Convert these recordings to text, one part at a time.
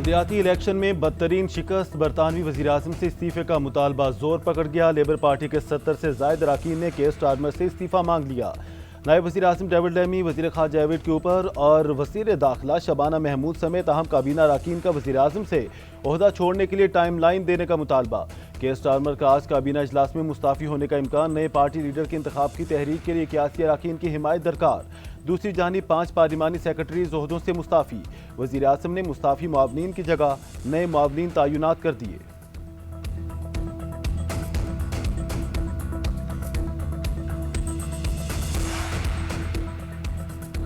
बल्दियाती election में बदतरीन शिकस्त, बरतानवी वज़ीर-ए-आज़म से इस्तीफे का मुतालबा जोर पकड़ गया। लेबर पार्टी के 70 से ज़ायद अरकान ने केयर स्टारमर से इस्तीफा मांग लिया। नायब वज़ीर-ए-आज़म डेविड लेमी, वज़ीर ख़ारजा जावेद के ऊपर और वज़ीर दाखिला शबाना महमूद समेत अहम काबीना अरकान का वज़ीर-ए-आज़म से ओहदा छोड़ने के लिए टाइम लाइन देने का मुतालबा। केयर स्टारमर का आज काबीना इजलास में मुस्ताफ़ी होने का इम्कान। नए पार्टी लीडर के इंतखाब की तहरीक के लिए 81 अरकान की हिमायत दरकार। दूसरी जानिब 5 पार्लिमानी सेक्रेटरीज ओहदों से मुस्ताफ़ी। वज़ीर-ए-आज़म ने मुस्ताफ़ी मुआवनीन की जगह नए मुआवनीन तैनात कर दिए।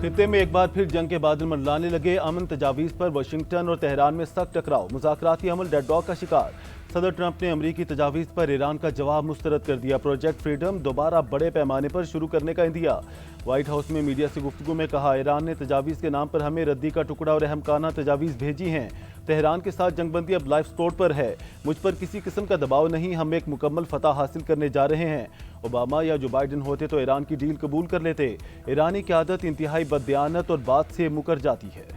खित्ते में एक बार फिर जंग के बादल मंडलाने लगे। अमन तजावीज़ पर वाशिंगटन और तेहरान में सख्त टकराव। मुज़ाकराती अमल डेडलॉक का शिकार। सदर ट्रंप ने अमरीकी तजावीज़ पर ईरान का जवाब मुस्तरद कर दिया। प्रोजेक्ट फ्रीडम दोबारा बड़े पैमाने पर शुरू करने का इंदिया। व्हाइट हाउस में मीडिया से गुफ्तगू में कहा, ईरान ने तजावीज़ के नाम पर हमें रद्दी का टुकड़ा और अहमकाना तजावीज़ भेजी हैं। तेहरान के साथ जंगबंदी अब लाइफ सपोर्ट पर है। मुझ पर किसी किस्म का दबाव नहीं, हम एक मुकम्मल फतह हासिल करने जा रहे हैं। ओबामा या जो बाइडन होते तो ईरान की डील कबूल कर लेते। ईरानी क़यादत इंतहाई बददियानत और बात से मुकर जाती है।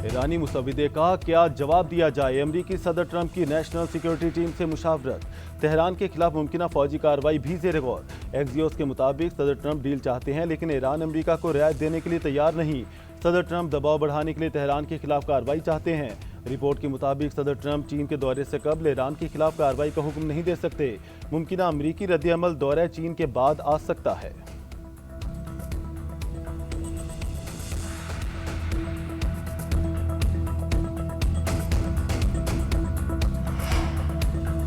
ईरानी मुसविदे का क्या जवाब दिया जाए। अमरीकी सदर ट्रंप की नेशनल सिक्योरिटी टीम से मुशावरत। तेहरान के खिलाफ मुमकिन फौजी कार्रवाई भी ज़ेर गौर। एक्सियोस के मुताबिक सदर ट्रंप डील चाहते हैं, लेकिन ईरान अमरीका को रियायत देने के लिए तैयार नहीं। सदर ट्रंप दबाव बढ़ाने के लिए तेहरान के खिलाफ कार्रवाई चाहते हैं। रिपोर्ट के मुताबिक सदर ट्रंप चीन के दौरे से कबल ईरान के खिलाफ कार्रवाई का हुक्म नहीं दे सकते। मुमकिन अमरीकी रद्द-ए-अमल दौरे चीन के बाद आ सकता है।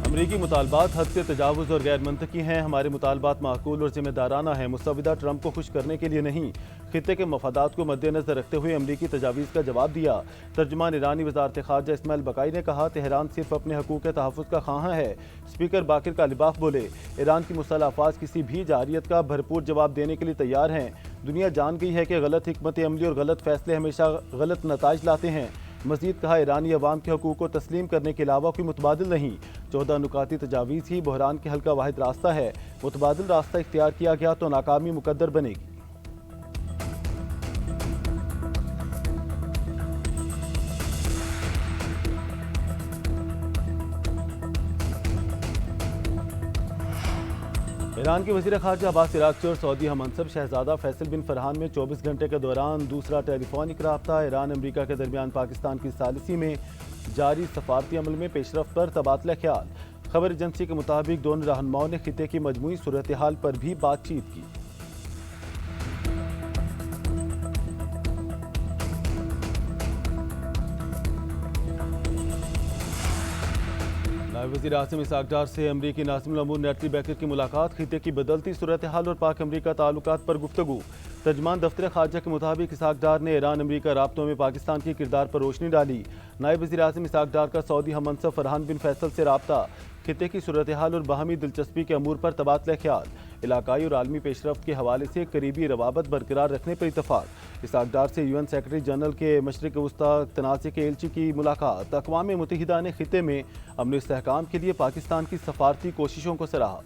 अमरीकी मुतालबात हद से तजावुज़ और गैर मंतकी हैं। हमारे मुतालबात माकूल और जिम्मेदाराना हैं, मुसविदा ट्रंप को खुश करने के लिए नहीं। खित्ते के मफादात को मद्देनजर रखते हुए अमरीकी तजावीज़ का जवाब दिया। तर्जुमान ईरानी वज़ारत ख़ारजा इस्माइल बकाई ने कहा, तेहरान सिर्फ अपने हकूक़ के तहफ़्फ़ुज़ का ख़्वाहां है। स्पीकर बाकिर कालिबाफ बोले, ईरान की मुसल्लह अफ़वाज किसी भी जारियत का भरपूर जवाब देने के लिए तैयार हैं। दुनिया जान गई है कि गलत हिकमत अमली और गलत फैसले हमेशा गलत नताइज लाते हैं। मज़ीद कहा, ईरानी अवाम के हकूक़ को तस्लीम करने के अलावा कोई मुतबादिल नहीं। 14 नुकाती तजावीज़ ही बहरान के हल का वाहिद रास्ता है। मुतबादिल रास्ता इख्तियार किया गया तो नाकामी मुकद्दर बनेगी। ईरान के वज़ीर ख़ारजा अब्बास इराक़ची और सऊदी हममनसब शहज़ादा फैसल बिन फरहान में 24 घंटे के दौरान दूसरा टेलीफोनिक रब्ता। ईरान अमरीका के दरमियान पाकिस्तान की सालिसी में जारी सफारती अमल में पेशरफ पर तबादला ख्याल। खबर एजेंसी के मुताबिक दोनों रहनुमाओं ने खित्ते की मजमूई सूरत हाल पर भी बातचीत की। नायब वज़ीर-ए-आज़म इसहाक़ डार से अमरीकी नाज़िमुल अमूर नेटली बेकर की मुलाकात। खित्ते की बदलती सूरत हाल और पाक अमरीका ताल्लुकात पर गुफ्तगू। तर्जुमान दफ्तर ख़ारजा के मुताबिक इसहाक़ डार ने ईरान अमरीका राब्तों में पाकिस्तान के किरदार पर रोशनी डाली। नायब वज़ीर-ए-आज़म इसहाक़ डार का सऊदी हममनसब फरहान बिन फैसल से रब्ता। खित्ते की सूरत हाल और बाहमी दिलचस्पी के अमूर पर तबादला ख्याल। इलाकाई और आलमी पेशरफ्त के हवाले से करीबी रवाबत बरकरार रखने पर इतफ़ाक़। इसहाक़ डार से UN सेक्रेटरी जनरल के मशरिक़ वस्ता तनाज़े के एलची की मुलाकात। अक़वाम मुत्तहिदा ने खित्ते में अमन इस्तेहकाम के लिए पाकिस्तान की सफारती कोशिशों को सराहा।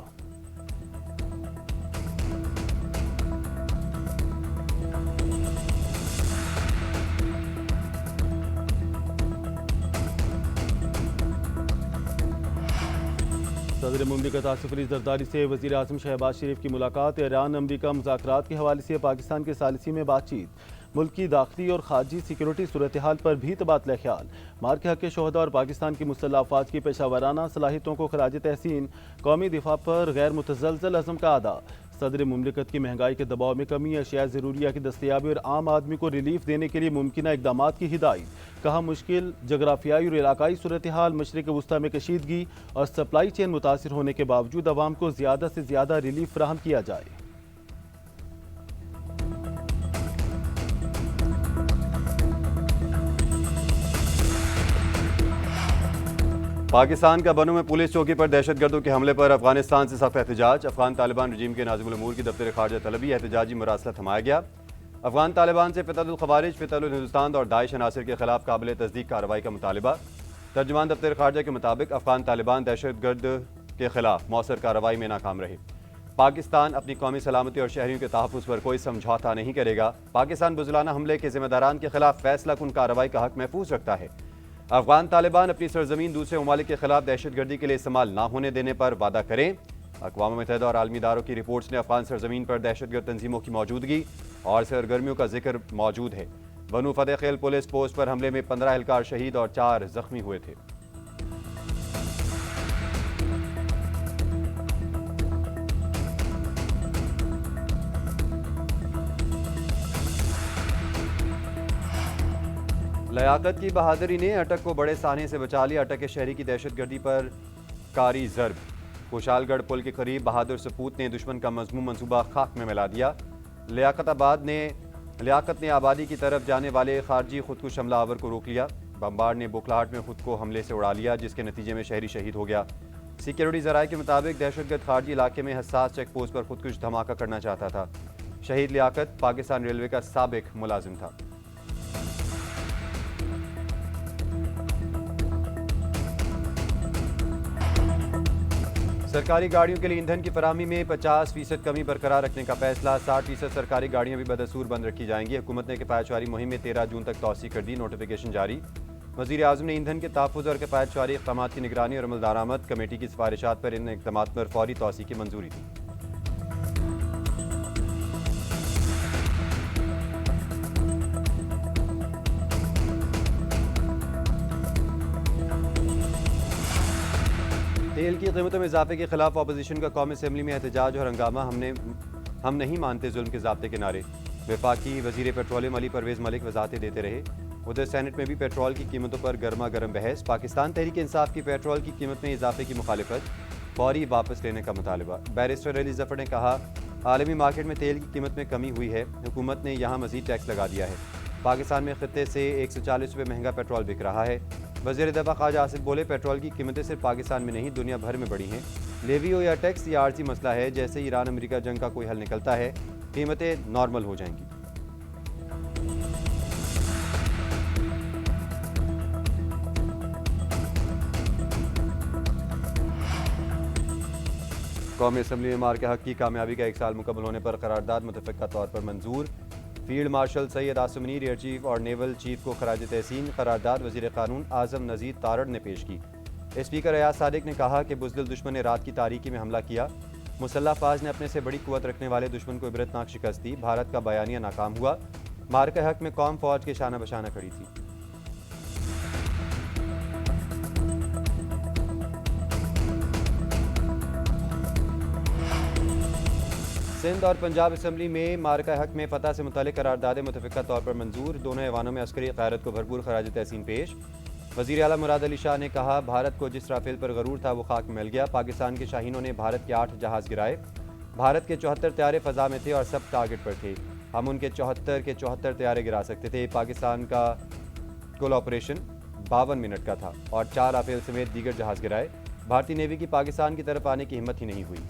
सदर मुमलिकत आसिफ अली ज़रदारी से वज़ीर-ए-आज़म शहबाज शरीफ की मुलाकात। ईरान अमरीका मुज़ाकरात के हवाले से पाकिस्तान के सालिसी में बातचीत। मुल्क की दाखिली और खारजी सिक्योरिटी सूरत हाल पर भी तबादला ख्याल। मार के हक़ के शोहदा और पाकिस्तान की मुसल्लह अफ़वाज की पेशावराना सलाहियतों को खराज तहसीन। कौमी दिफा पर गैर मुतज़लज़ल अज़म का अदा। सदर मुमलिकत की महंगाई के दबाव में कमी, अशिया ज़रूरिया की दस्तयाबी और आम आदमी को रिलीफ देने के लिए मुमकिन इक़दामात की हिदायत। कहा, मुश्किल जगराफियाई और इलाकाई सूरत हाल, मशरिक़ वस्ता में कशीदगी और सप्लाई चेन मुतासिर होने के बावजूद अवाम को ज़्यादा से ज़्यादा रिलीफ फराहम किया जाए। पाकिस्तान का बनू में पुलिस चौकी पर दहशतगर्दों के हमले पर अफगानिस्तान से सख्त एहतजाज। अफगान तालिबान रजीम के नाज़िमुल अमूर की दफ्तर ख़ारजा तलबी एहतजाजी मरासला थमाया गया। अफगान तालिबान से फ़ितहुल ख़वारिज, फ़ितहुल हिंदुस्तान और दाइश अनासिर के खिलाफ काबिल तस्दीक कार्रवाई का मुतालबा। तर्जुमान दफ्तर ख़ारजा के मुताबिक अफगान तालिबान दहशतगर्द के खिलाफ मौसर कार्रवाई में नाकाम रहे। पाकिस्तान अपनी कौमी सलामती और शहरियों के तहफ़्फ़ुज़ पर कोई समझौता नहीं करेगा। पाकिस्तान बुज़दिलाना हमले के ज़िम्मेदारान के खिलाफ फैसला कुन कार्रवाई का हक महफूज रखता है। अफगान तालिबान अपनी सरजमीन दूसरे ममालिक के खिलाफ दहशतगर्दी के लिए इस्तेमाल न होने देने पर वादा करें। अक़वाम मुत्तहिदा और आलमी इदारों की रिपोर्ट्स ने अफगान सरजमीन पर दहशतगर्द तंजीमों की मौजूदगी और सरगर्मियों का जिक्र मौजूद है। बनू फतेह खेल पुलिस पोस्ट पर हमले में 15 एहलकार शहीद और 4 जख्मी हुए थे। लियाकत की बहादुरी ने अटक को बड़े साहने से बचा लिया। अटक के शहरी की दहशतगर्दी पर कारी ज़र्ब। खुशालगढ़ पुल के करीब बहादुर सपूत ने दुश्मन का मज़मूम मंसूबा खाक में मिला दिया। लियाकत ने आबादी की तरफ जाने वाले खारजी खुदकुश हमलावर को रोक लिया। बमबार ने बुखलाहट में खुद को हमले से उड़ा लिया, जिसके नतीजे में शहरी शहीद हो गया। सिक्योरिटी ज़राए के मुताबिक दहशतगर्द खारजी इलाके में हसास चेक पोस्ट पर खुदकुश धमाका करना चाहता था। शहीद लियाकत पाकिस्तान रेलवे का साबिक मुलाजिम था। सरकारी गाड़ियों के लिए ईंधन की फराहमी में 50% कमी बरकरार रखने का फैसला। 60% सरकारी गाड़ियां भी बदसूर बंद रखी जाएंगी। हुकूमत ने किफायतशुमारी मुहिम में 13 जून तक तौसीक कर दी। नोटिफिकेशन जारी। वज़ीर आज़म ने ईंधन के तहफ़्फ़ुज़ और किफायतशुमारी इक़दामात की निगरानी और अमल दरामद कमेटी की सिफारिशात पर इन इक़दामात पर फौरी तौसीक की मंजूरी दी। तेल की कीमतों में इजाफे के खिलाफ अपोजिशन का कौमी असम्बली में एहतजाज और हंगामा। हम नहीं मानते जुल्म के ज़ाब्ते के नारे। वफाकी वज़ीर पेट्रोलियम अली परवेज़ मलिक वजाहतें देते रहे। उधर सेनेट में भी पेट्रोल की कीमतों पर गर्मा गर्म बहस। पाकिस्तान तहरीक इंसाफ की पेट्रोल की कीमत में इजाफे की मुखालिफत, फौरी वापस लेने का मुतालबा। बैरिस्टर अली ज़फ़र ने कहा, आलमी मार्केट में तेल की कीमत में कमी हुई है, हुकूमत ने यहाँ मज़ीद टैक्स लगा दिया है। पाकिस्तान में ख़त्ते से 140 रुपये महंगा पेट्रोल बिक रहा है। वज़ीर दफ़ा ख्वाजा आसिफ बोले, पेट्रोल की कीमतें सिर्फ पाकिस्तान में नहीं दुनिया भर में बढ़ी हैं। लेवी हो या टैक्स, ये आर्जी मसला है। जैसे ही ईरान अमेरिका जंग का कोई हल निकलता है, कीमतें नॉर्मल हो जाएंगी। कौमी असम्बली में मार के हक की कामयाबी का 1 साल मुकम्मल होने पर करारदाद मुतफ़िक़ा तौर पर मंजूर। Field marshal Syed Asim Munir, air chief और नेवल चीफ को खराज तहसीन। करारदाद वज़ीर क़ानून आज़म नज़ीर तारड़ ने पेश की। स्पीकर अयाज सादिक ने कहा कि बुज़दिल दुश्मन ने रात की तारीकी में हमला किया। मुसल्लह फ़ौज ने अपने से बड़ी क़ुव्वत रखने वाले दुश्मन को इबरतनाक शिकस्त दी। भारत का बयानिया नाकाम हुआ। मार के हक में कौम फ़ौज के शाना बशाना खड़ी थी। सिंध और पंजाब असम्बली में मारका हक में फ़तह से मुतालिक करारदाद मुतफ़िक़ा तौर पर मंजूर। दोनों ऐवानों में अस्करी क़यादत को भरपूर खराज तहसीन पेश। वज़ीर आला मुराद अली शाह ने कहा, भारत को जिस राफेल पर गरूर था वो खाक में मिल गया। पाकिस्तान के शाहीनों ने भारत के 8 जहाज़ गिराए। भारत के 74 तैयारे फ़ज़ा में थे और सब टारगेट पर थे। हम उनके 74 के 74 तैयारे गिरा सकते थे। पाकिस्तान का कुल ऑपरेशन 52 मिनट का था और 4 राफेल समेत दीगर जहाज़ गिराए। भारतीय नेवी की पाकिस्तान की तरफ आने की हिम्मत ही नहीं हुई।